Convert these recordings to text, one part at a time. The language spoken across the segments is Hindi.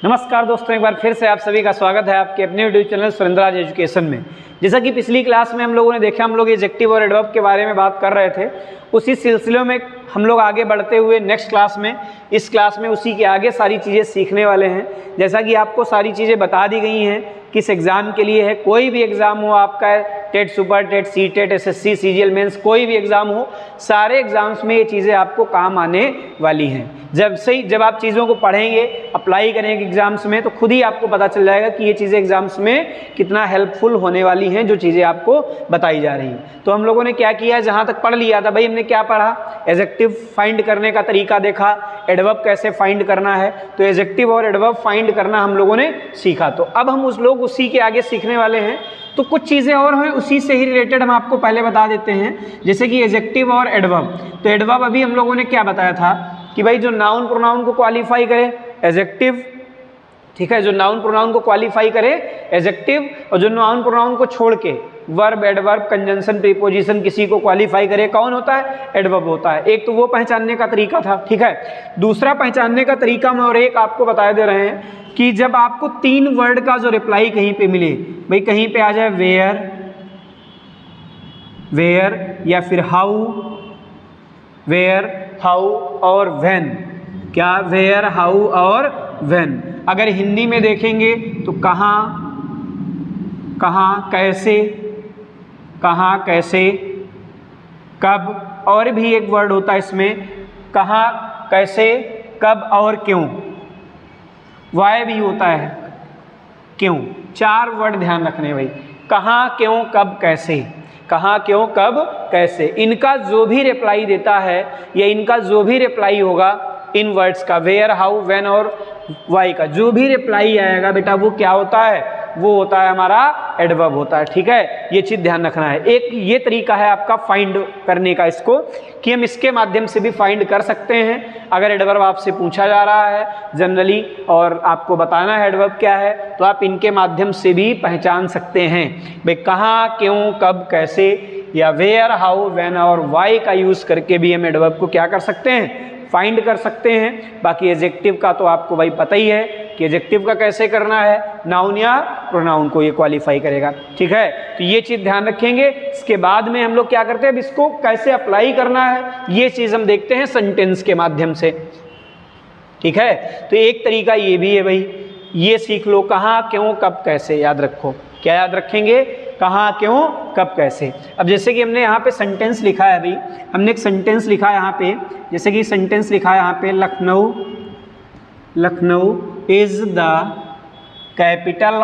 नमस्कार दोस्तों, एक बार फिर से आप सभी का स्वागत है आपके अपने यूट्यूब चैनल सुरेंद्रराज एजुकेशन में। जैसा कि पिछली क्लास में हम लोगों ने देखा, हम लोग एडजेक्टिव और एडवर्ब के बारे में बात कर रहे थे। उसी सिलसिले में हम लोग आगे बढ़ते हुए नेक्स्ट क्लास में, इस क्लास में उसी के आगे सारी चीज़ें सीखने वाले हैं। जैसा कि आपको सारी चीज़ें बता दी गई हैं किस एग्ज़ाम के लिए है। कोई भी एग्ज़ाम हो आपका, TET, super TET, C TET, SSC, CGL mains, कोई भी एग्ज़ाम हो, सारे एग्ज़ाम्स में ये चीज़ें आपको काम आने वाली हैं। जब आप चीज़ों को पढ़ेंगे, अप्लाई करेंगे एग्ज़ाम्स में, तो खुद ही आपको पता चल जाएगा कि ये चीज़ें एग्ज़ाम्स में कितना हेल्पफुल होने वाली हैं, जो चीज़ें आपको बताई जा रही हैं। तो हम लोगों ने क्या किया, जहाँ तक पढ़ लिया था भाई, हमने क्या पढ़ा, एडजेक्टिव फाइंड करने का तरीका देखा, एडवर्ब कैसे फाइंड करना है। तो एडजेक्टिव और एडवर्ब फाइंड करना हम लोगों ने सीखा। तो अब हम उसी के आगे सीखने वाले हैं। तो कुछ चीज़ें और हैं उसी से ही रिलेटेड हम आपको पहले बता देते हैं, जैसे कि एडजेक्टिव और एडवर्ब। तो एडवर्ब अभी हम लोगों ने क्या बताया था कि भाई जो नाउन प्रोनाउन को क्वालिफाई करे एडजेक्टिव, ठीक है, जो नाउन प्रोनाउन को क्वालिफाई करे एडजेक्टिव, और जो नाउन प्रोनाउन को छोड़ के वर्ब, एडवर्ब, कंजंक्शन, प्रीपोजिशन किसी को क्वालिफाई करे, कौन होता है, एडवर्ब होता है। एक तो वो पहचानने का तरीका था, ठीक है। दूसरा पहचानने का तरीका में और एक आपको बता दे रहे हैं कि जब आपको 3 वर्ड का जो रिप्लाई कहीं पे मिले, भाई कहीं पे आ जाए वेयर या फिर हाउ, वेयर, हाउ और व्हेन, क्या, वेयर, हाउ और व्हेन। अगर हिंदी में देखेंगे तो कहाँ, कैसे, कब, और भी एक वर्ड होता है इसमें, कहाँ, कैसे, कब और क्यों, वाय भी होता है, क्यों। 4 वर्ड ध्यान रखने भाई, कहाँ, क्यों, कब, कैसे, कहाँ, क्यों, कब, कैसे। इनका जो भी रिप्लाई देता है या इनका जो भी रिप्लाई होगा, इन वर्ड्स का, वेयर, हाउ, व्हेन और वाई का जो भी रिप्लाई आएगा बेटा, वो क्या होता है, वो होता है हमारा एडवर्ब होता है, ठीक है। ये चीज़ ध्यान रखना है। एक ये तरीका है आपका फाइंड करने का इसको, कि हम इसके माध्यम से भी फाइंड कर सकते हैं। अगर एडवर्ब आपसे पूछा जा रहा है जनरली और आपको बताना है एडवर्ब क्या है, तो आप इनके माध्यम से भी पहचान सकते हैं भाई, कहाँ, क्यों, कब, कैसे, या वेयर, हाउ, व्हेन और वाई का यूज़ करके भी हम एडवर्ब को क्या कर सकते हैं, फाइंड कर सकते हैं। बाकी एडजेक्टिव का तो आपको भाई पता ही है कि एडजेक्टिव का कैसे करना है, नाउन या प्रोनाउन को ये क्वालिफाई करेगा, ठीक है। तो ये चीज़ ध्यान रखेंगे। इसके बाद में हम लोग क्या करते हैं, अब इसको कैसे अप्लाई करना है, ये चीज़ हम देखते हैं सेंटेंस के माध्यम से, ठीक है। तो एक तरीका ये भी है भाई, ये सीख लो, कहाँ, क्यों, कब, कैसे, याद रखो। क्या याद रखेंगे, कहाँ, क्यों, कब, कैसे। अब जैसे कि हमने यहाँ पे सेंटेंस लिखा है अभी, हमने एक सेंटेंस लिखा है यहाँ पे, जैसे कि सेंटेंस लिखा है यहाँ पे, Lucknow is the capital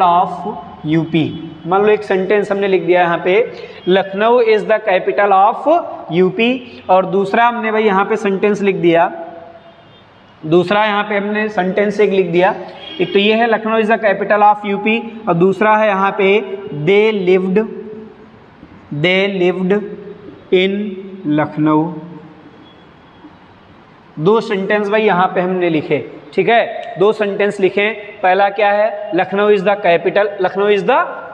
of UP. मान लो एक सेंटेंस हमने लिख दिया यहाँ पे, Lucknow is the capital of UP. और दूसरा हमने भाई यहाँ पे सेंटेंस लिख दिया, दूसरा यहाँ पे हमने सेंटेंस एक लिख दिया। एक तो ये है Lucknow is the capital of UP, और दूसरा है यहाँ पे they lived in Lucknow. 2 sentence भाई यहाँ पे हमने लिखे, ठीक है। 2 सेंटेंस लिखे। पहला क्या है, Lucknow is the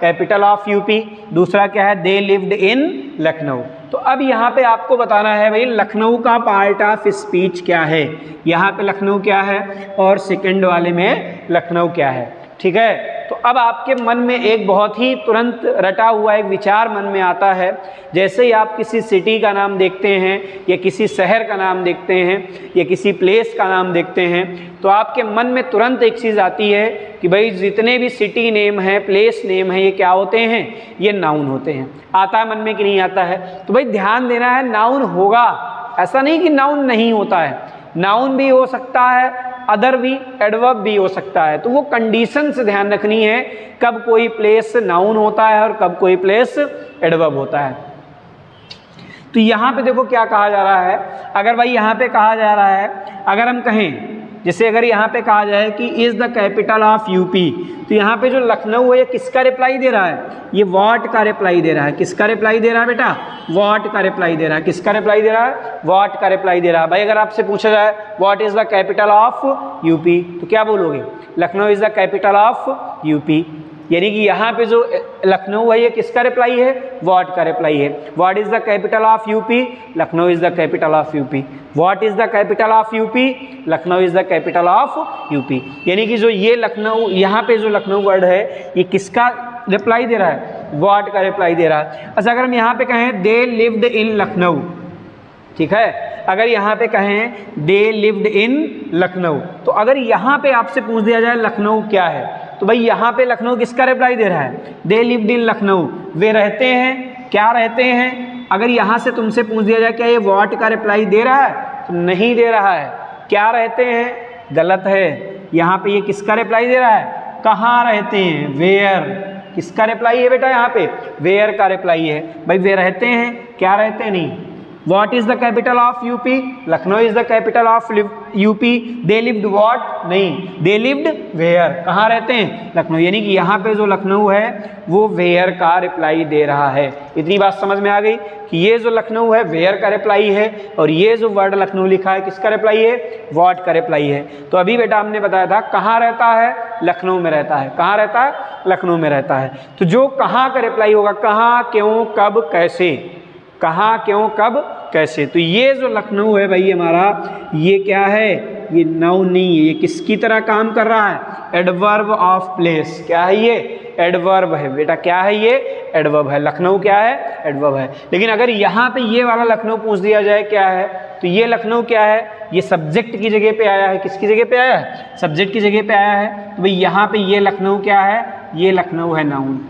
capital of UP. दूसरा क्या है, दे लिव्ड इन लखनऊ। तो अब यहाँ पे आपको बताना है भाई लखनऊ का पार्ट ऑफ स्पीच क्या है। यहाँ पे लखनऊ क्या है और सेकंड वाले में लखनऊ क्या है, ठीक है। तो अब आपके मन में एक बहुत ही तुरंत रटा हुआ एक विचार मन में आता है, जैसे ही आप किसी सिटी का नाम देखते हैं या किसी शहर का नाम देखते हैं या किसी प्लेस का नाम देखते हैं, तो आपके मन में तुरंत एक चीज़ आती है कि भाई जितने भी सिटी नेम है, प्लेस नेम है, ये क्या होते हैं, ये नाउन होते हैं। आता है मन में कि नहीं आता है। तो भाई ध्यान देना है, नाउन होगा, ऐसा नहीं कि नाउन नहीं होता है। नाउन भी हो सकता है, अदर भी, एडवर्ब भी हो सकता है। तो वो कंडीशन से ध्यान रखनी है, कब कोई प्लेस नाउन होता है और कब कोई प्लेस एडवर्ब होता है। तो यहाँ पे देखो क्या कहा जा रहा है। अगर भाई यहाँ पे कहा जा रहा है, अगर हम कहें, जैसे अगर यहाँ पे कहा जाए कि is the capital of UP, तो यहाँ पे जो लखनऊ है ये किसका रिप्लाई दे रहा है, ये व्हाट का रिप्लाई दे रहा है। किसका रिप्लाई दे रहा है बेटा, व्हाट का रिप्लाई दे रहा है। किसका रिप्लाई दे रहा है, व्हाट का रिप्लाई दे रहा है। भाई अगर आपसे पूछा जाए what is the capital of UP, तो क्या बोलोगे, Lucknow is the capital of UP. यानी कि यहाँ पे जो लखनऊ है ये किसका रिप्लाई है, व्हाट का रिप्लाई है। What is the capital of UP, Lucknow is the capital of UP. What is the capital of UP, Lucknow is the capital of UP. यानी कि जो ये लखनऊ, यहाँ पे जो लखनऊ वर्ड है ये किसका रिप्लाई दे रहा है, व्हाट का रिप्लाई दे रहा है। अच्छा अगर हम यहाँ पे कहें दे लिव्ड इन लखनऊ, ठीक है, अगर यहाँ पे कहें दे लिव्ड इन लखनऊ, तो अगर यहाँ पे आपसे पूछ दिया जाए लखनऊ क्या है, तो भाई यहाँ पे लखनऊ किसका रिप्लाई दे रहा है, दे लिव्ड इन लखनऊ, वे रहते हैं, क्या रहते हैं। अगर यहाँ से तुमसे पूछ दिया जाए क्या ये व्हाट का रिप्लाई दे रहा है, तो नहीं दे रहा है। क्या रहते हैं, गलत है, यहाँ पे ये किसका रिप्लाई दे रहा है, कहाँ रहते हैं, वेयर। किसका रिप्लाई है बेटा, यहाँ पे वेयर का रिप्लाई है। भाई वे रहते हैं, क्या रहते हैं, नहीं। What is the capital of UP? Lucknow is the capital of UP. They lived what? नहीं, they lived where? कहाँ रहते हैं, लखनऊ। यानी कि यहाँ पे जो लखनऊ है वो वेयर का रिप्लाई दे रहा है। इतनी बात समझ में आ गई कि ये जो लखनऊ है वेयर का रिप्लाई है, और ये जो वर्ड लखनऊ लिखा है किसका रिप्लाई है, व्हाट का रिप्लाई है। तो अभी बेटा हमने बताया था कहाँ रहता है, लखनऊ में रहता है। कहाँ रहता है, लखनऊ में रहता है। तो जो कहाँ का रिप्लाई होगा, कहाँ, क्यों, कब, कैसे, कहाँ, क्यों, कब, कैसे। तो ये जो लखनऊ है भाई हमारा, ये क्या है, ये नाउन नहीं है, ये किसकी तरह काम कर रहा है, एडवर्ब ऑफ प्लेस। क्या है ये, एडवर्ब है बेटा। क्या है ये, एडवर्ब है। लखनऊ क्या है, एडवर्ब है। लेकिन अगर यहाँ पे ये वाला लखनऊ पूछ दिया जाए क्या है, तो ये लखनऊ क्या है, ये सब्जेक्ट की जगह पे आया है। किसकी जगह पे आया है, सब्जेक्ट की जगह पे आया है। तो भाई यहाँ पे ये लखनऊ क्या है, ये लखनऊ है नाउन।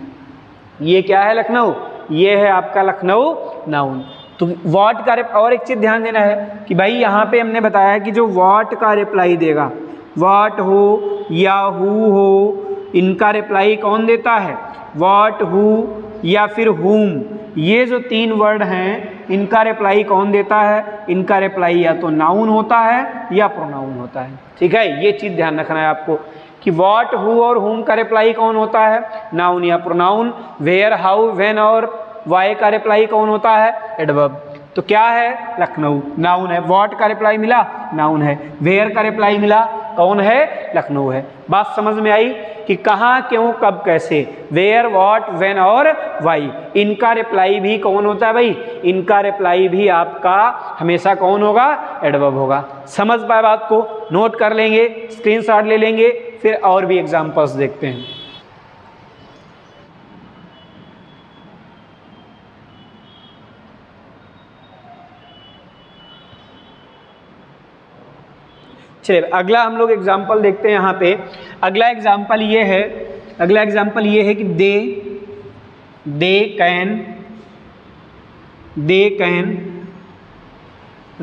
ये क्या है, लखनऊ, ये है आपका लखनऊ नाउन। तो व्हाट का और एक चीज़ ध्यान देना है कि भाई यहाँ पे हमने बताया कि जो व्हाट का रिप्लाई देगा, व्हाट हो या हु हो, इनका रिप्लाई कौन देता है, व्हाट, हु या फिर हुम। ये जो तीन वर्ड हैं इनका रिप्लाई कौन देता है, इनका रिप्लाई या तो नाउन होता है या प्रोनाउन होता है। ठीक है, ये चीज़ ध्यान रखना है आपको कि व्हाट, हु और हुम का रिप्लाई कौन होता है, नाउन या प्रोनाउन। वेयर, हाउ, व्हेन और वाई का रिप्लाई कौन होता है, एडवर्ब। तो क्या है, लखनऊ नाउन है। व्हाट का रिप्लाई मिला, नाउन है। वेयर का रिप्लाई मिला, कौन है, लखनऊ है। बात समझ में आई कि कहाँ, क्यों, कब, कैसे, वेयर, व्हाट, व्हेन और वाई, इनका रिप्लाई भी कौन होता है भाई, इनका रिप्लाई भी आपका हमेशा कौन होगा, एडवर्ब होगा। समझ पाए बात को, नोट कर लेंगे, स्क्रीनशॉट ले लेंगे, फिर और भी एग्जांपल्स देखते हैं। चलिए अगला हम लोग एग्जाम्पल देखते हैं। यहाँ पे अगला एग्जाम्पल ये है, अगला एग्जाम्पल ये है कि they can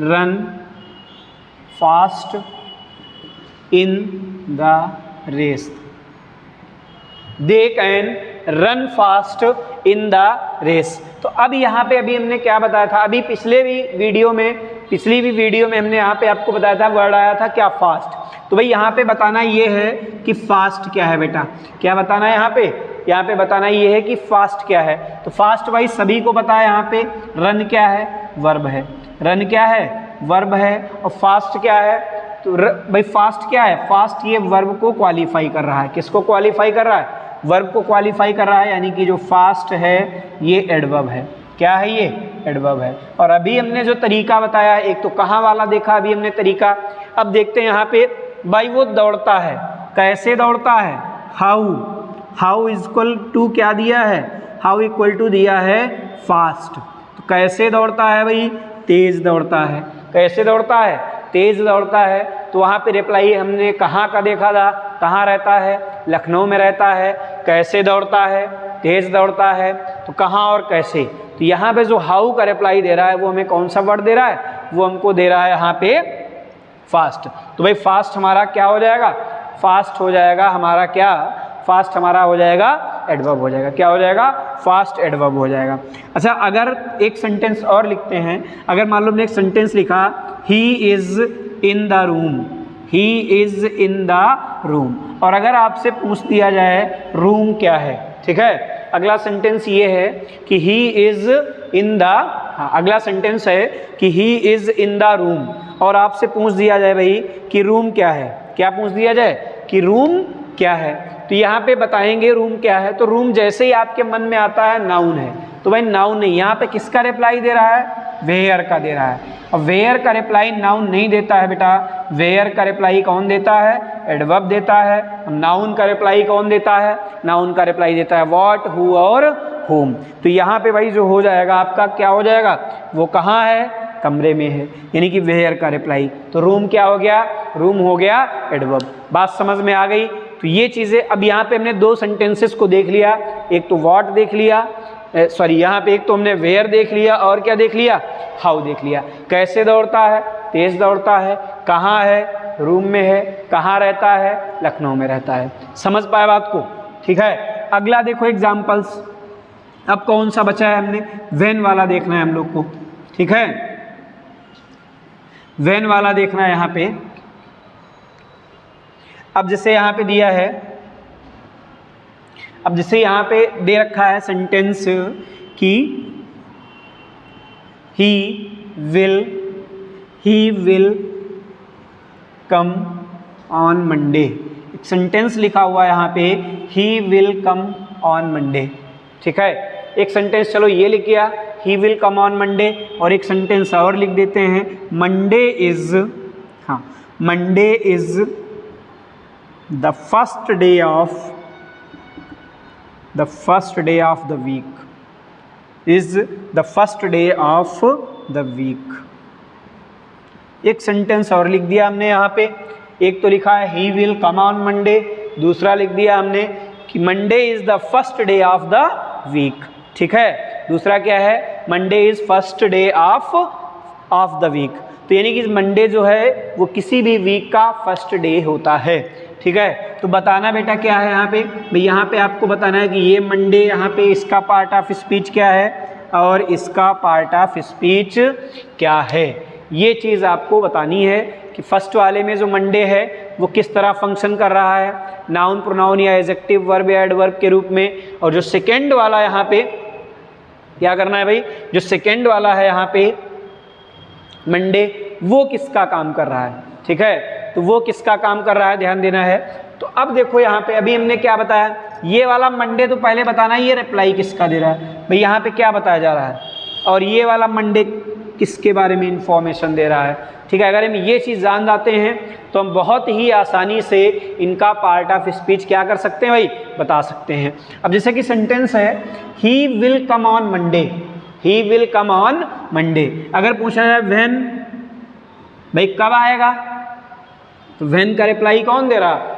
run fast in the race. They can run fast in the race. तो अब यहाँ पे अभी हमने क्या बताया था, अभी पिछली भी वीडियो में हमने यहाँ पे आपको बताया था, वर्ड आया था क्या, फास्ट। तो भाई यहाँ पे बताना ये है कि फास्ट क्या है बेटा, क्या बताना है यहाँ पे बताना ये है कि फास्ट क्या है। तो फास्ट भाई सभी को पता है यहाँ पे। रन क्या है, वर्ब है। रन क्या है, वर्ब है। और फास्ट क्या है, तो भाई फास्ट क्या है, फास्ट ये वर्ब को क्वालिफाई कर रहा है। किसको क्वालिफाई कर रहा है, वर्ब को क्वालिफाई कर रहा है। यानी कि जो फास्ट है ये एडवर्ब है। क्या है ये, एडवर्ब है। और अभी हमने जो तरीका बताया, एक तो कहाँ वाला देखा अभी हमने तरीका, अब देखते हैं यहाँ पे भाई वो दौड़ता है, कैसे दौड़ता है, हाउ इक्वल टू क्या दिया है, हाउ इक्वल टू दिया है फास्ट। तो कैसे दौड़ता है भाई, तेज दौड़ता है। कैसे दौड़ता है, तेज दौड़ता है। तो वहाँ पे रिप्लाई हमने कहाँ का देखा था, कहाँ रहता है, लखनऊ में रहता है। कैसे दौड़ता है, तेज दौड़ता है। तो कहाँ और कैसे, तो यहाँ पे जो हाउ का रिप्लाई दे रहा है वो हमें कौन सा वर्ड दे रहा है, वो हमको दे रहा है यहाँ पे फास्ट। तो भाई फास्ट हमारा क्या हो जाएगा, फास्ट हो जाएगा हमारा क्या, फास्ट हमारा हो जाएगा एडवर्ब हो जाएगा। क्या हो जाएगा, फास्ट एडवर्ब हो जाएगा। अच्छा अगर एक सेंटेंस और लिखते हैं, अगर मान लो हमने एक सेंटेंस लिखा, he is in the room, he is in the room. और अगर आपसे पूछ दिया जाए रूम क्या है, ठीक है, अगला सेंटेंस ये है कि ही इज़ इन द, अगला सेंटेंस है कि he is in the room. और आपसे पूछ दिया जाए भाई कि रूम क्या है, क्या पूछ दिया जाए कि रूम क्या है। तो यहाँ पे बताएंगे रूम क्या है। तो रूम जैसे ही आपके मन में आता है नाउन है, तो भाई नाउन नहीं, यहाँ पे किसका रिप्लाई दे रहा है, वेयर का दे रहा है। और वेयर का रिप्लाई नाउन नहीं देता है बेटा, वेयर का रिप्लाई कौन देता है, एडवर्ब देता है। नाउन का रिप्लाई कौन देता है, नाउन का रिप्लाई देता है व्हाट, हु और होम। तो यहाँ पे भाई जो हो जाएगा आपका क्या हो जाएगा, वो कहाँ है, कमरे में है, यानी कि वेयर का रिप्लाई। तो रूम क्या हो गया, रूम हो गया एडवर्ब। बात समझ में आ गई। तो ये चीज़ें अब यहाँ पे हमने दो सेंटेंसेस को देख लिया, एक तो व्हाट देख लिया, सॉरी यहाँ पे एक तो हमने वेयर देख लिया और क्या देख लिया, हाउ देख लिया। कैसे दौड़ता है, तेज दौड़ता है, कहाँ है, रूम में है, कहाँ रहता है, लखनऊ में रहता है। समझ पाए बात को, ठीक है। अगला देखो एग्जाम्पल्स, अब कौन सा बचा है, हमने व्हेन वाला देखना है हम लोग को, ठीक है। व्हेन वाला देखना है यहाँ पे। अब जैसे यहाँ पे दिया है, अब जैसे यहाँ पे दे रखा है सेंटेंस कि he will come on Monday. एक सेंटेंस लिखा हुआ है यहाँ पे, he will come on Monday, ठीक है। एक सेंटेंस चलो ये लिख गया, he will come on Monday, और एक सेंटेंस और लिख देते हैं, मंडे इज, हाँ, Monday is the first day of the week, is the first day of the week. एक सेंटेंस और लिख दिया हमने यहाँ पे, एक तो लिखा है he will come on Monday, दूसरा लिख दिया हमने कि Monday is the first day of the week, ठीक है। दूसरा क्या है, Monday is first day of the week. तो यानी कि मंडे जो है वो किसी भी वीक का फर्स्ट डे होता है, ठीक है। तो बताना बेटा क्या है यहाँ पे, भाई यहाँ पे आपको बताना है कि ये मंडे, यहाँ पे इसका पार्ट ऑफ स्पीच क्या है और इसका पार्ट ऑफ स्पीच क्या है। ये चीज़ आपको बतानी है कि फर्स्ट वाले में जो मंडे है वो किस तरह फंक्शन कर रहा है, नाउन, प्रोनाउन या एडजेक्टिव, वर्ब या एडवर्ब के रूप में। और जो सेकेंड वाला यहाँ पे क्या करना है भाई, जो सेकेंड वाला है यहाँ पे मंडे, वो किसका काम कर रहा है, ठीक है। तो वो किसका काम कर रहा है, ध्यान देना है। तो अब देखो यहाँ पे अभी हमने क्या बताया, ये वाला मंडे तो पहले बताना है ये रिप्लाई किसका दे रहा है, भाई यहाँ पे क्या बताया जा रहा है, और ये वाला मंडे किसके बारे में इंफॉर्मेशन दे रहा है, ठीक है। अगर हम ये चीज़ जान जाते हैं तो हम बहुत ही आसानी से इनका पार्ट ऑफ स्पीच क्या कर सकते हैं भाई, बता सकते हैं। अब जैसे कि सेंटेंस है, he will come on Monday, he will come on Monday. अगर पूछा जाए व्हेन, भाई कब आएगा, तो व्हेन का रिप्लाई कौन दे रहा,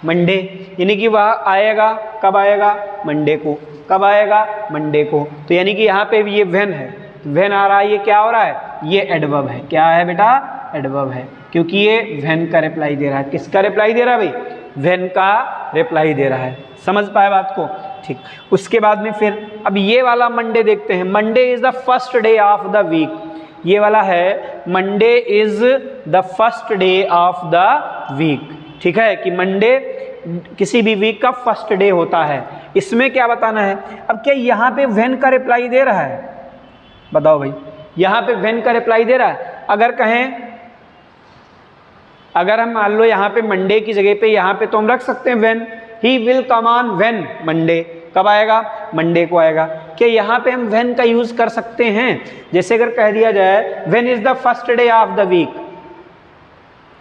मंडे, यानी कि वह आएगा, कब आएगा, मंडे को, कब आएगा, मंडे को। तो यानी कि यहाँ पे ये व्हेन है, व्हेन आ रहा है, ये क्या हो रहा है, ये एडवर्ब है, क्या है बेटा, एडवर्ब है, क्योंकि ये व्हेन का रिप्लाई दे रहा है। किसका रिप्लाई दे रहा है भाई, व्हेन का रिप्लाई दे रहा है। समझ पाए बात को, ठीक। उसके बाद में फिर अब ये वाला मंडे देखते हैं, Monday is the first day of the week. ये वाला है Monday is the first day of the week, ठीक है, कि मंडे किसी भी वीक का फर्स्ट डे होता है। इसमें क्या बताना है, अब क्या यहाँ पे व्हेन का रिप्लाई दे रहा है, बताओ भाई, यहाँ पे व्हेन का रिप्लाई दे रहा है। अगर कहें, अगर हम मान लो यहाँ पे मंडे की जगह पे यहाँ पे तो हम रख सकते हैं when, he will come on when Monday, कब आएगा, मंडे को आएगा। क्या यहाँ पे हम व्हेन का यूज कर सकते हैं, जैसे अगर कह दिया जाए when is the first day of the week,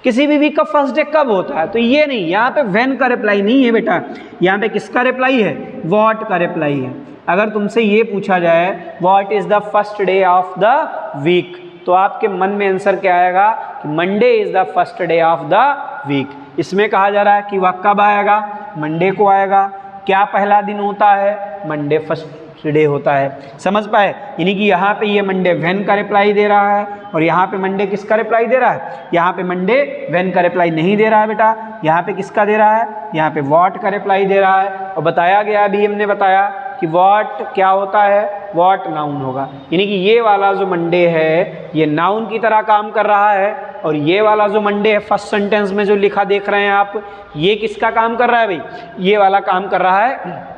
किसी भी वीक का फर्स्ट डे कब होता है, तो ये नहीं, यहाँ पे व्हेन का रिप्लाई नहीं है बेटा, यहाँ पे किसका रिप्लाई है, व्हाट का रिप्लाई है। अगर तुमसे ये पूछा जाए what is the first day of the week, तो आपके मन में आंसर क्या आएगा कि Monday is the first day of the week. इसमें कहा जा रहा है कि वह कब आएगा, मंडे को आएगा। क्या पहला दिन होता है, मंडे फर्स्ट डे होता है। समझ पाए, यानी कि यहाँ पे ये मंडे व्हेन का रिप्लाई दे रहा है और यहाँ पे मंडे किसका रिप्लाई दे रहा है, यहाँ पे मंडे व्हेन का रिप्लाई नहीं दे रहा है बेटा, यहाँ पे किसका दे रहा है, यहाँ पे व्हाट का रिप्लाई दे रहा है। और बताया गया, अभी हमने बताया कि व्हाट क्या होता है, व्हाट नाउन होगा, यानी कि ये वाला जो मंडे है ये नाउन की तरह काम कर रहा है, और ये वाला जो मंडे है फर्स्ट सेंटेंस में जो लिखा देख रहे हैं आप, ये किसका काम कर रहा है भाई, ये वाला काम कर रहा है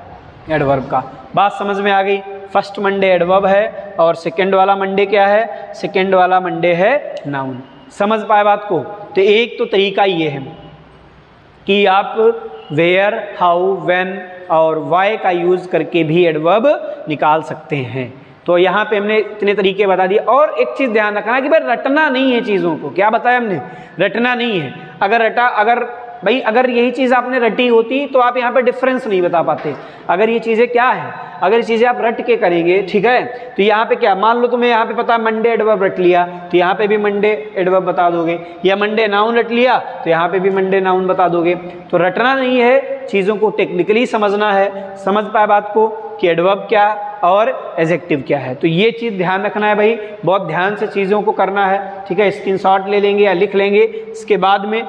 एडवर्ब का। बात समझ में आ गई, फर्स्ट मंडे एडवर्ब है और सेकंड वाला मंडे क्या है, सेकंड वाला मंडे है नाउन। समझ पाए बात को। तो एक तो तरीका ये है कि आप वेयर, हाउ, व्हेन और व्हाई का यूज़ करके भी एडवर्ब निकाल सकते हैं। तो यहाँ पे हमने इतने तरीके बता दिए। और एक चीज़ ध्यान रखना है कि भाई रटना नहीं है चीज़ों को। क्या बताया हमने? रटना नहीं है। अगर यही चीज़ आपने रटी होती तो आप यहाँ पे डिफरेंस नहीं बता पाते। अगर ये चीज़ें क्या है, अगर ये चीज़ें आप रट के करेंगे, ठीक है, तो यहाँ पे क्या, मान लो तुम्हें यहाँ पे पता मंडे एडवर्ब रट लिया तो यहाँ पे भी मंडे एडवर्ब बता दोगे, या मंडे नाउन रट लिया तो यहाँ पे भी मंडे नाउन बता दोगे। तो रटना नहीं है, चीज़ों को टेक्निकली समझना है। समझ पाए बात को कि एडवर्ब क्या और एडजेक्टिव क्या है। तो ये चीज़ ध्यान रखना है भाई, बहुत ध्यान से चीज़ों को करना है, ठीक है। स्क्रीनशॉट ले लेंगे या लिख लेंगे। इसके बाद में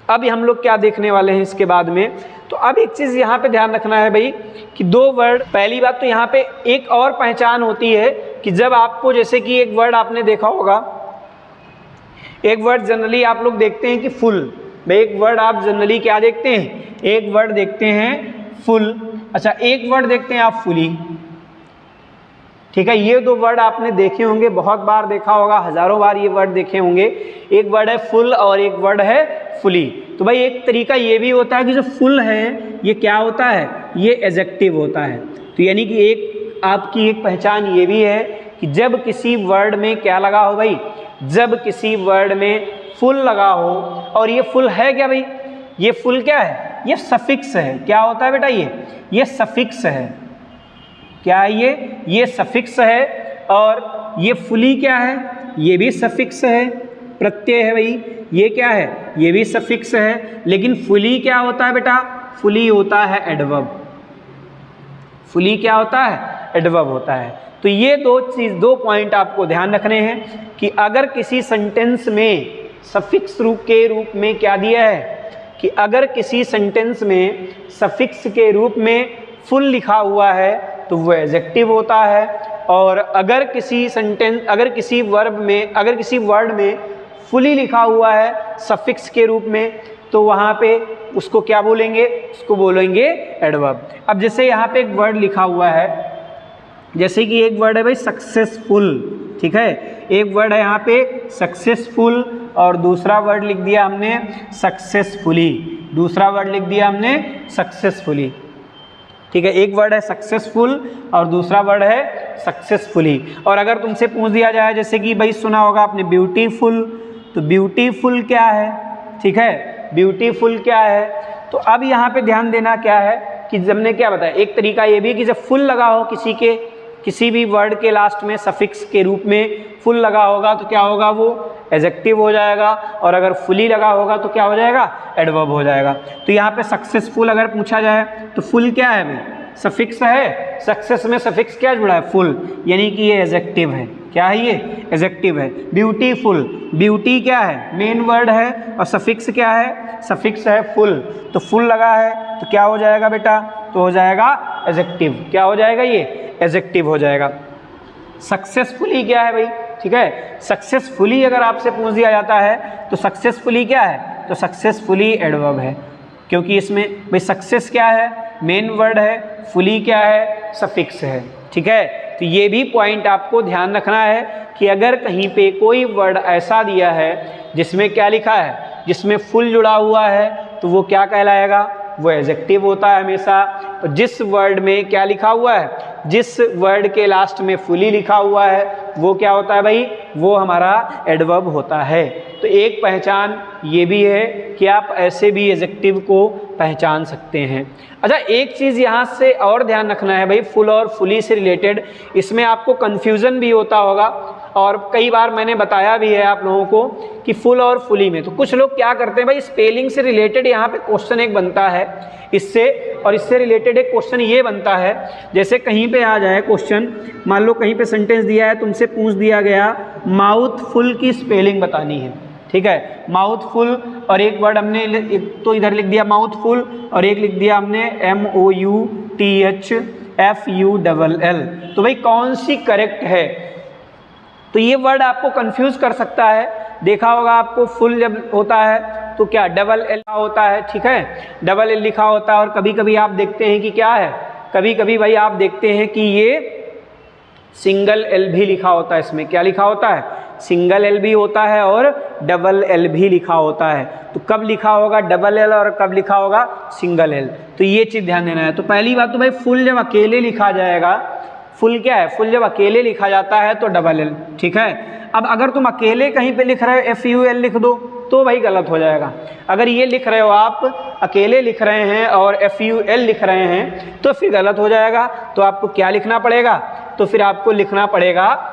अभी हम लोग क्या देखने वाले हैं इसके बाद में, तो अब एक चीज़ यहाँ पे ध्यान रखना है भाई कि दो वर्ड, पहली बात तो यहाँ पे एक और पहचान होती है कि जब आपको, जैसे कि एक वर्ड आपने देखा होगा, एक वर्ड जनरली आप लोग देखते हैं कि फुल, भाई एक वर्ड आप जनरली क्या देखते हैं, एक वर्ड देखते हैं फुल, अच्छा एक वर्ड देखते हैं आप फुली, ठीक है। ये दो वर्ड आपने देखे होंगे, बहुत बार देखा होगा, हजारों बार ये वर्ड देखे होंगे। एक वर्ड है फुल और एक वर्ड है फुली। तो भाई एक तरीका ये भी होता है कि जो फुल है ये क्या होता है, ये एडजेक्टिव होता है। तो यानी कि एक आपकी एक पहचान ये भी है कि जब किसी वर्ड में क्या लगा हो भाई, जब किसी वर्ड में फुल लगा हो, और ये फुल है क्या भाई, ये फुल क्या है, ये सफिक्स है। क्या होता है बेटा, ये सफिक्स है। क्या है ये सफिक्स है। और ये फुली क्या है, ये भी सफिक्स है, प्रत्यय है भाई, ये क्या है, ये भी सफिक्स है। लेकिन फुली क्या होता है बेटा, फुली होता है एडवर्ब। फुली क्या होता है, एडवर्ब होता है। तो ये दो पॉइंट आपको ध्यान रखने हैं कि अगर किसी सेंटेंस में सफिक्स के रूप में क्या दिया है, कि अगर किसी सेंटेंस में सफिक्स के रूप में फुल लिखा हुआ है तो वो एडजेक्टिव होता है। और अगर किसी वर्ड में फुली लिखा हुआ है सफिक्स के रूप में, तो वहाँ पे उसको क्या बोलेंगे, उसको बोलेंगे एडवर्ब। अब जैसे यहाँ पे एक वर्ड लिखा हुआ है, जैसे कि एक वर्ड है भाई सक्सेसफुल, ठीक है, एक वर्ड है यहाँ पे सक्सेसफुल और दूसरा वर्ड लिख दिया हमने सक्सेसफुली, दूसरा वर्ड लिख दिया हमने सक्सेसफुली, ठीक है। एक वर्ड है सक्सेसफुल और दूसरा वर्ड है सक्सेसफुली। और अगर तुमसे पूछ दिया जाए, जैसे कि भाई सुना होगा आपने ब्यूटीफुल, तो ब्यूटीफुल क्या है, ठीक है, ब्यूटीफुल क्या है। तो अब यहाँ पे ध्यान देना क्या है कि हमने क्या बताया, एक तरीका ये भी कि जब फुल लगा हो किसी भी वर्ड के लास्ट में सफिक्स के रूप में फुल लगा होगा तो क्या होगा, वो एडजेक्टिव हो जाएगा। और अगर फुली लगा होगा तो क्या हो जाएगा, एडवर्ब हो जाएगा। तो यहाँ पे सक्सेसफुल अगर पूछा जाए तो फुल क्या है भाई, सफिक्स है, सक्सेस में सफिक्स क्या जुड़ा है, फुल, यानी कि ये एडजेक्टिव है। क्या है, ये एडजेक्टिव है। ब्यूटीफुल, ब्यूटी क्या है, मेन वर्ड है, और सफिक्स क्या है, सफिक्स है फुल, तो फुल लगा है तो क्या हो जाएगा बेटा, तो हो जाएगा एडजेक्टिव। क्या हो जाएगा, ये एडजेक्टिव हो जाएगा। सक्सेसफुली क्या है भाई, ठीक है, सक्सेसफुली अगर आपसे पूछ दिया जाता है तो सक्सेसफुली क्या है, तो सक्सेसफुली एडवर्ब है, क्योंकि इसमें भाई सक्सेस क्या है, मेन वर्ड है, फुली क्या है, सफिक्स है, ठीक है। तो ये भी पॉइंट आपको ध्यान रखना है कि अगर कहीं पे कोई वर्ड ऐसा दिया है जिसमें क्या लिखा है, जिसमें फुल जुड़ा हुआ है, तो वो क्या कहलाएगा, वो एडजेक्टिव होता है हमेशा। और जिस वर्ड में क्या लिखा हुआ है, जिस वर्ड के लास्ट में फुली लिखा हुआ है, वो क्या होता है भाई, वो हमारा एडवर्ब होता है। तो एक पहचान ये भी है कि आप ऐसे भी एडजेक्टिव को पहचान सकते हैं। अच्छा, एक चीज़ यहाँ से और ध्यान रखना है भाई, फुल और फुली से रिलेटेड, इसमें आपको कन्फ्यूज़न भी होता होगा और कई बार मैंने बताया भी है आप लोगों को कि फुल और फुली में, तो कुछ लोग क्या करते हैं भाई, स्पेलिंग से रिलेटेड यहाँ पे क्वेश्चन एक बनता है इससे, और इससे रिलेटेड एक क्वेश्चन ये बनता है, जैसे कहीं पे आ जाए क्वेश्चन, मान लो कहीं पे सेंटेंस दिया है, तुमसे पूछ दिया गया माउथफुल की स्पेलिंग बतानी है, ठीक है, माउथफुल, और एक वर्ड हमने एक तो इधर लिख दिया माउथफुल और एक लिख दिया हमने MOUTHFULL, तो भाई कौन सी करेक्ट है। तो ये वर्ड आपको कंफ्यूज कर सकता है। देखा होगा आपको, फुल जब होता है तो क्या डबल एल होता है, ठीक है, डबल एल लिखा होता है। और कभी कभी आप देखते हैं कि क्या है, कभी कभी भाई आप देखते हैं कि ये सिंगल एल भी लिखा होता है, इसमें क्या लिखा होता है, सिंगल एल भी होता है और डबल एल भी लिखा होता है। तो कब लिखा होगा डबल एल और कब लिखा होगा सिंगल एल, तो ये चीज़ ध्यान देना है। तो पहली बात तो भाई फुल जब अकेले लिखा जाएगा, फुल क्या है, फुल जब अकेले लिखा जाता है तो डबल एल, ठीक है। अब अगर तुम अकेले कहीं पे लिख रहे हो FUL लिख दो तो भाई गलत हो जाएगा। अगर ये लिख रहे हो आप अकेले लिख रहे हैं और FUL लिख रहे हैं तो फिर गलत हो जाएगा। तो आपको क्या लिखना पड़ेगा, तो फिर आपको लिखना पड़ेगा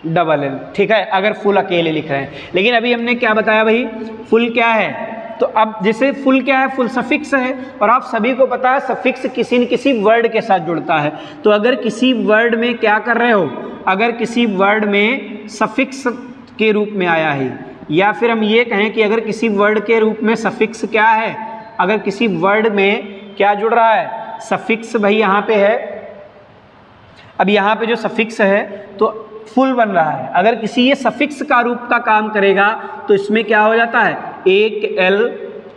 डबल एल, ठीक है, अगर फुल अकेले लिख रहे हैं। लेकिन अभी हमने क्या बताया भाई, फुल क्या है, तो अब जैसे फुल क्या है, फुल सफिक्स है, और आप सभी को पता है सफिक्स किसी न किसी वर्ड के साथ जुड़ता है। तो अगर किसी वर्ड में क्या कर रहे हो, अगर किसी वर्ड में सफिक्स के रूप में आया है, या फिर हम ये कहें कि अगर किसी वर्ड के रूप में सफिक्स क्या है, अगर किसी वर्ड में क्या जुड़ रहा है, सफिक्स भाई यहाँ पे है। अब यहाँ पे जो सफिक्स है तो फुल बन रहा है। अगर किसी ये सफिक्स का रूप का काम करेगा तो इसमें क्या हो जाता है, एक एल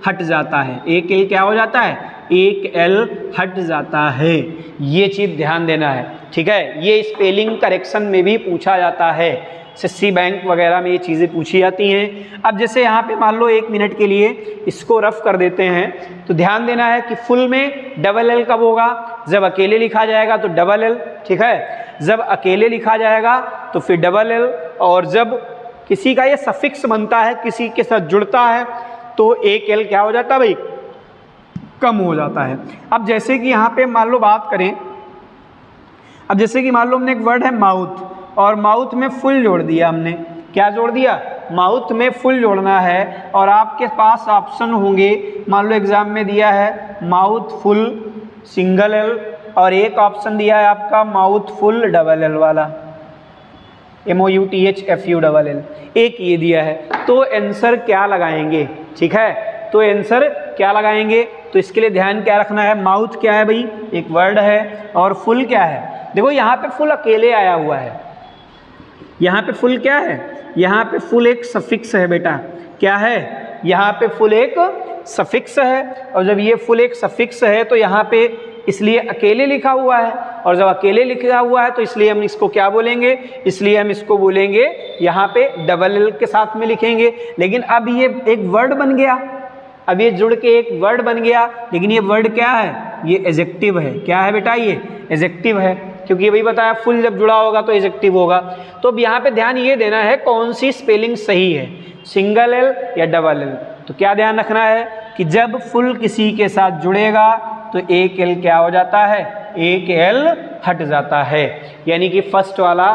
हट जाता है, एक एल क्या हो जाता है, एक एल हट जाता है। ये चीज़ ध्यान देना है, ठीक है। ये स्पेलिंग करेक्शन में भी पूछा जाता है, SSC बैंक वगैरह में ये चीज़ें पूछी जाती हैं। अब जैसे यहाँ पे मान लो 1 मिनट के लिए इसको रफ कर देते हैं, तो ध्यान देना है कि फुल में डबल एल कब होगा, जब अकेले लिखा जाएगा तो डबल एल, ठीक है, जब अकेले लिखा जाएगा तो फिर डबल एल, और जब किसी का ये सफिक्स बनता है, किसी के साथ जुड़ता है, तो एक एल क्या हो जाता है भाई, कम हो जाता है। अब जैसे कि यहाँ पे मान लो बात करें, अब जैसे कि मान लो हमने एक वर्ड है माउथ, और माउथ में फुल जोड़ दिया हमने, क्या जोड़ दिया, माउथ में फुल जोड़ना है, और आपके पास ऑप्शन होंगे, मान लो एग्जाम में दिया है माउथ फुल सिंगल एल, और एक ऑप्शन दिया है आपका माउथ फुल डबल एल वाला, MOUTH FU डबल एल, एक ये दिया है। तो आंसर क्या लगाएंगे, ठीक है, तो आंसर क्या लगाएंगे, तो इसके लिए ध्यान क्या रखना है, माउथ क्या है भाई, एक वर्ड है, और फुल क्या है, देखो यहाँ पे फुल अकेले आया हुआ है, यहाँ पे फुल क्या है, यहाँ पे फुल एक सफिक्स है बेटा, क्या है, यहाँ पे फुल एक सफिक्स है, और जब ये फुल एक सफिक्स है तो यहाँ पे इसलिए अकेले लिखा हुआ है, और जब अकेले लिखा हुआ है तो इसलिए हम इसको क्या बोलेंगे, इसलिए हम इसको बोलेंगे यहाँ पे डबल एल के साथ में लिखेंगे। लेकिन अब ये एक वर्ड बन गया, अब ये जुड़ के एक वर्ड बन गया, लेकिन ये वर्ड क्या है, ये एडजेक्टिव है, क्या है बेटा, ये एडजेक्टिव है, क्योंकि ये भाई बताया फुल जब जुड़ा होगा तो एडजेक्टिव होगा। तो अब यहाँ पे ध्यान ये देना है कौन सी स्पेलिंग सही है, सिंगल एल या डबल एल। तो क्या ध्यान रखना है कि जब फुल किसी के साथ जुड़ेगा तो एक एल क्या हो जाता है, एक एल हट जाता है। यानी कि फर्स्ट वाला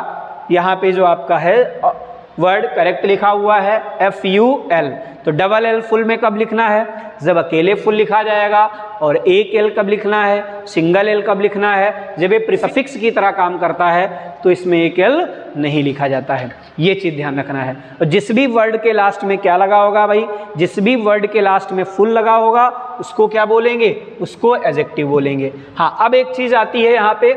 यहाँ पे जो आपका है वर्ड करेक्ट लिखा हुआ है FUL। तो डबल एल फुल में कब लिखना है, जब अकेले फुल लिखा जाएगा, और एक एल कब लिखना है, सिंगल एल कब लिखना है, जब ये प्रीफिक्स की तरह काम करता है तो इसमें एक एल नहीं लिखा जाता है। ये चीज़ ध्यान रखना है। और जिस भी वर्ड के लास्ट में क्या लगा होगा भाई, जिस भी वर्ड के लास्ट में फुल लगा होगा उसको क्या बोलेंगे, उसको एडजेक्टिव बोलेंगे। हाँ, अब एक चीज़ आती है यहाँ पे,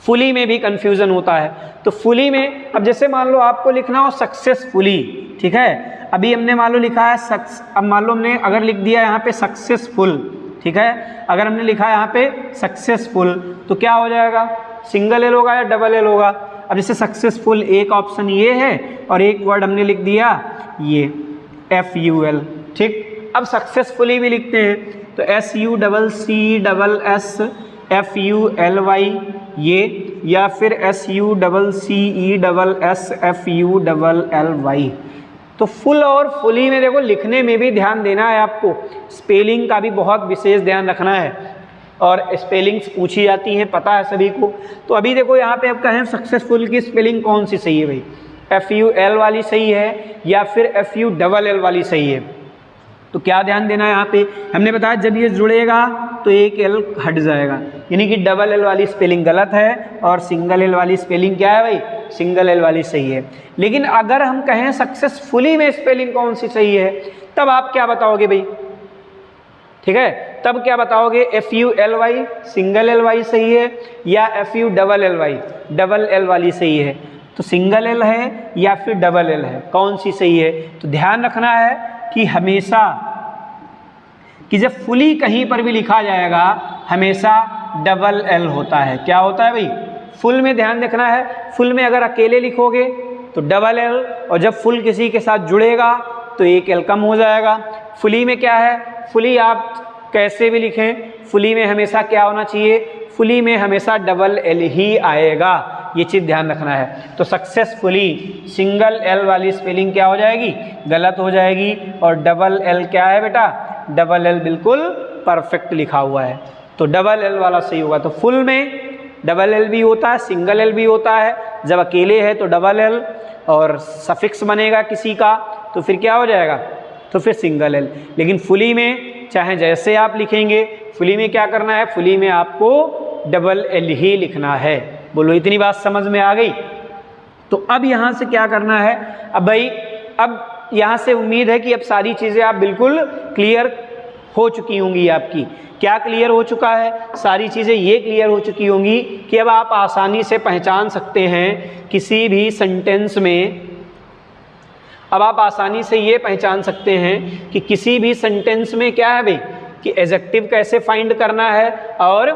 फुली में भी कंफ्यूजन होता है। तो फुली में अब जैसे मान लो आपको लिखना हो सक्सेसफुली, ठीक है, अभी हमने मान लो लिखा है अब मान लो हमने अगर लिख दिया यहाँ पे सक्सेसफुल, ठीक है, अगर हमने लिखा है यहाँ पे सक्सेसफुल तो क्या हो जाएगा, सिंगल एल होगा या डबल एल होगा। अब जैसे सक्सेसफुल एक ऑप्शन ये है, और एक वर्ड हमने लिख दिया ये FUL, ठीक। अब सक्सेसफुली भी लिखते हैं तो SUCCSSFULY ये, या फिर SUCCESSFULLY। तो फुल और फुली में देखो लिखने में भी ध्यान देना है आपको, स्पेलिंग का भी बहुत विशेष ध्यान रखना है, और स्पेलिंग्स पूछी जाती हैं, पता है सभी को। तो अभी देखो यहाँ पे अब कहें सक्सेसफुल की स्पेलिंग कौन सी सही है भाई, FUL वाली सही है या फिर FULL वाली सही है। तो क्या ध्यान देना है यहाँ पे, हमने बताया जब ये जुड़ेगा तो एक एल हट जाएगा, यानी कि डबल एल वाली स्पेलिंग गलत है और सिंगल एल वाली स्पेलिंग क्या है भाई, सिंगल एल वाली सही है। लेकिन अगर हम कहें सक्सेसफुली में स्पेलिंग कौन सी सही है, तब आप क्या बताओगे भाई, ठीक है, तब क्या बताओगे, FULY सिंगल एल वाई सही है या FULLY डबल एल वाली सही है। तो सिंगल एल है या फिर डबल एल है, कौन सी सही है। तो ध्यान रखना है कि हमेशा कि जब फुली कहीं पर भी लिखा जाएगा हमेशा डबल एल होता है। क्या होता है भाई, फुल में ध्यान रखना है, फुल में अगर अकेले लिखोगे तो डबल एल, और जब फुल किसी के साथ जुड़ेगा तो एक एल कम हो जाएगा। फुली में क्या है, फुली आप कैसे भी लिखें, फुली में हमेशा क्या होना चाहिए, फुली में हमेशा डबल एल ही आएगा, ये चीज़ ध्यान रखना है। तो सक्सेसफुली सिंगल एल वाली स्पेलिंग क्या हो जाएगी, गलत हो जाएगी, और डबल एल क्या है बेटा, डबल एल बिल्कुल परफेक्ट लिखा हुआ है, तो डबल एल वाला सही होगा। तो फुल में डबल एल भी होता है, सिंगल एल भी होता है, जब अकेले है तो डबल एल, और सफिक्स बनेगा किसी का तो फिर क्या हो जाएगा, तो फिर सिंगल एल। लेकिन फुली में चाहे जैसे आप लिखेंगे, फुली में क्या करना है, फुली में आपको डबल एल ही लिखना है। बोलो इतनी बात समझ में आ गई। तो अब यहाँ से क्या करना है, अब भाई अब यहाँ से उम्मीद है कि अब सारी चीज़ें आप बिल्कुल क्लियर हो चुकी होंगी। आपकी क्या क्लियर हो चुका है, सारी चीज़ें ये क्लियर हो चुकी होंगी कि अब आप आसानी से पहचान सकते हैं किसी भी सेंटेंस में, अब आप आसानी से ये पहचान सकते हैं कि किसी भी सेंटेंस में क्या है भाई, कि एडजेक्टिव कैसे फाइंड करना है, और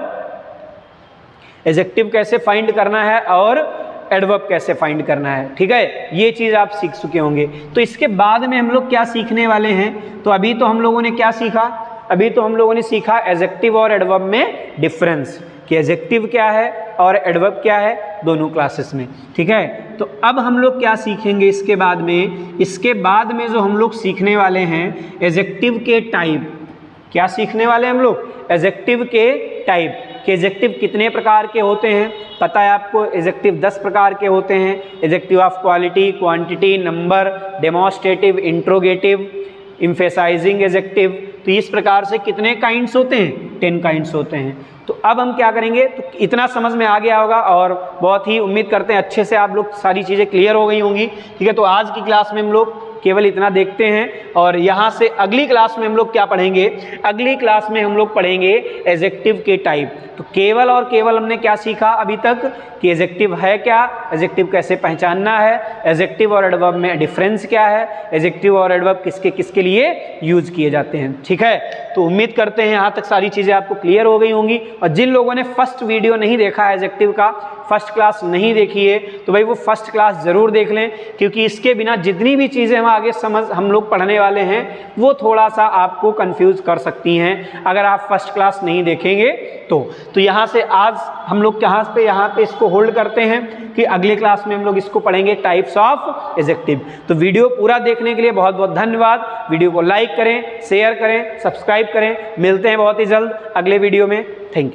एडजेक्टिव कैसे फाइंड करना है, और एडवर्ब कैसे फाइंड करना है। ठीक है, ये चीज़ आप सीख चुके होंगे। तो इसके बाद में हम लोग क्या सीखने वाले हैं, तो अभी तो हम लोगों ने क्या सीखा, अभी तो हम लोगों ने सीखा एडजेक्टिव और एडवर्ब में डिफरेंस, कि एडजेक्टिव क्या है और एडवर्ब क्या है दोनों क्लासेस में। ठीक है, तो अब हम लोग क्या सीखेंगे इसके बाद में, इसके बाद में जो हम लोग सीखने वाले हैं एडजेक्टिव के टाइप। क्या सीखने वाले हैं हम लोग, एडजेक्टिव के टाइप, कि एडजेक्टिव कितने प्रकार के होते हैं, पता है आपको, एडजेक्टिव 10 प्रकार के होते हैं। Adjective of quality, quantity, number, demonstrative, interrogative, emphasizing adjective. तो इस प्रकार से कितने काइंड्स होते हैं, 10 काइंड्स होते हैं। तो अब हम क्या करेंगे, तो इतना समझ में आ गया होगा, और बहुत ही उम्मीद करते हैं अच्छे से आप लोग सारी चीज़ें क्लियर हो गई होंगी। ठीक है, तो आज की क्लास में हम लोग केवल इतना देखते हैं, और यहाँ से अगली क्लास में हम लोग क्या पढ़ेंगे, अगली क्लास में हम लोग पढ़ेंगे एडजेक्टिव के टाइप। तो केवल और केवल हमने क्या सीखा अभी तक, कि एडजेक्टिव है क्या, एडजेक्टिव कैसे पहचानना है, एडजेक्टिव और एडवर्ब में डिफरेंस क्या है, एडजेक्टिव और एडवर्ब किसके किसके लिए यूज किए जाते हैं। ठीक है, तो उम्मीद करते हैं यहाँ तक सारी चीज़ें आपको क्लियर हो गई होंगी। और जिन लोगों ने फर्स्ट वीडियो नहीं देखा है एडजेक्टिव का, फर्स्ट क्लास नहीं देखी है, तो भाई वो फर्स्ट क्लास ज़रूर देख लें, क्योंकि इसके बिना जितनी भी चीज़ें हम आगे हम लोग पढ़ने वाले हैं वो थोड़ा सा आपको कंफ्यूज कर सकती हैं अगर आप फर्स्ट क्लास नहीं देखेंगे तो यहाँ से आज हम लोग यहाँ पे इसको होल्ड करते हैं कि अगले क्लास में हम लोग इसको पढ़ेंगे टाइप्स ऑफ एडजेक्टिव। तो वीडियो पूरा देखने के लिए बहुत बहुत धन्यवाद। वीडियो को लाइक करें, शेयर करें, सब्सक्राइब करें। मिलते हैं बहुत ही जल्द अगले वीडियो में। Thank you.